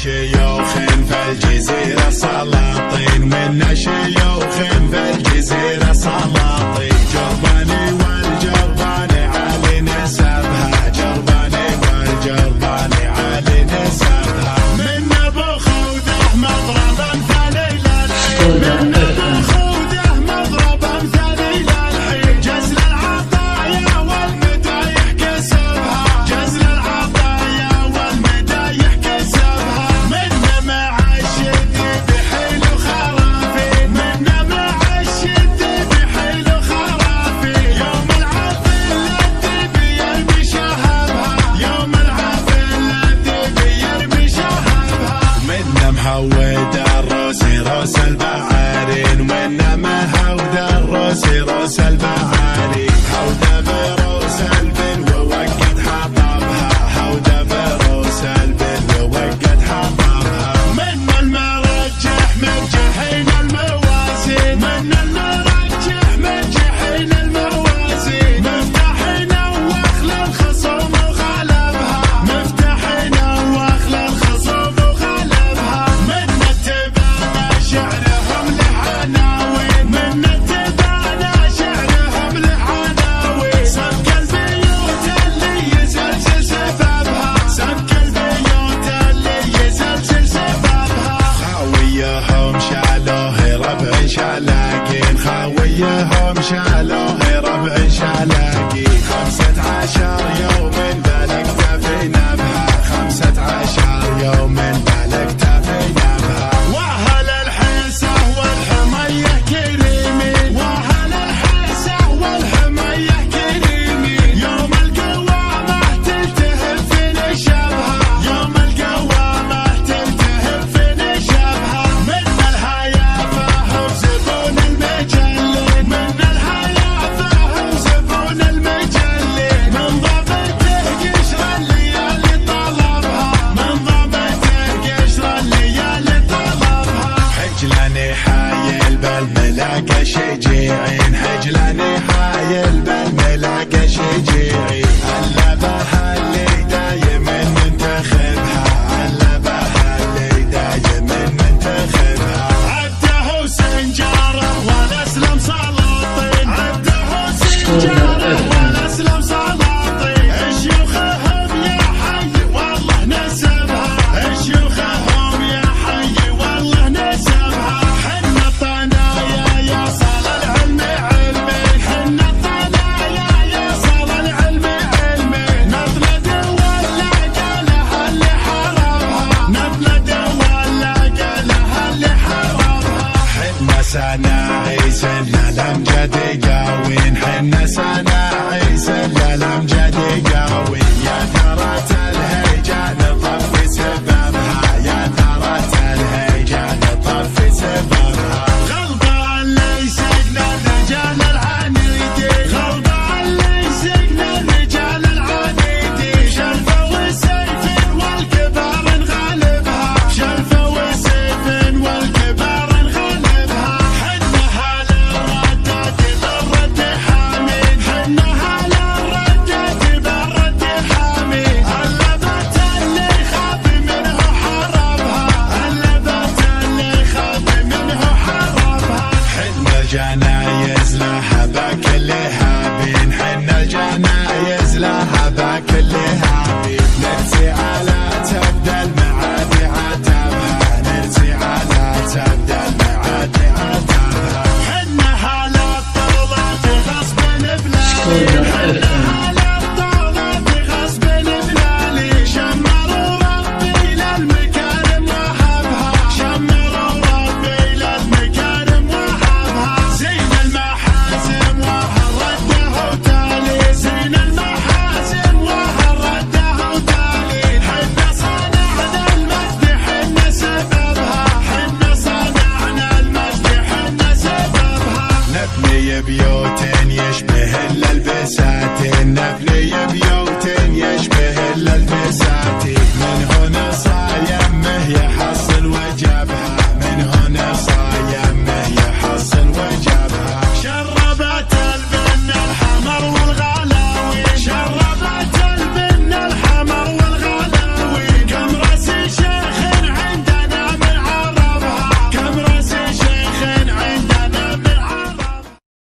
شيوخ في الجزيرة سلاطين، منا شيوخ في الجزيرة سلاطين. جرباني والجرباني عالي نسبها، جرباني والجرباني عالي نسبها. من ابو خوده مضرب امثالي للحين، من ابو خوده مضرب امثالي للحين. جزل العطايا والمدايح كسبها، جزل العطايا والمدايح كسبها. منا مع الشد بحيل وخرافي، منا مع الشد بحيل وخرافي. يوم العافل الدبي يرمي شهبها، يوم العافل الدبي يرمي شهبها. منا مهود الروسي روس البعارين، ومنا مهود الروسي روس البعارين. هوده بروس البن ووقت حطبها، هوده بروس البن ووقت حطبها. منا المرجح مرجحين الموازين، منا المرجح مرجحين الموازين. مفتاحين وخل الخصوم وغلبها، مفتاحين وخل الخصوم وغلبها. منا اتبعنا شعرهم لعناوين، منا اتبعنا شعرهم لعناوين. سبك البيوت اللي يزلزل سببها، سبك البيوت اللي يزلزل سببها. خاويهم شالوه ربع شلاقين، خاويهم شالوه ربع شلاقين. 15 يوم بلغت في نبها، 15 يوم بلغت في نبها. واهل الحيسة والحمية كريمين، واهل الحيسة والحمية كريمين. يوم القوامة تلتهب في نشبها، يوم القوامة تلتهب في نشبها. من الهيافة وزبون المجلين، من الهيافة وزبون المجلين. من ضبطه قشر الليالي طلبها، من ضبطه قشر الليالي طلبها. حجلاني حايل بالملاقى شجيعين، حجلاني حايل بالملاقى شجيعين. اللبها اللي دايما ننتخبها، اللبها اللي دايما ننتخبها. عبده وسنجاره والاسلم سلاطين، عبده وسنجاره والاسلم سلاطين. شيوخهم يا حي والله نسبها، شيوخهم يا حي والله نسبها. حنا الطنايا يا صال العلم علمي، حنا الطنايا يا صال العلم علمي. نطلد ولا قالها اللي حرمها، نطلد ولا قالها اللي حرمها. حنا سناعي سنة الامجد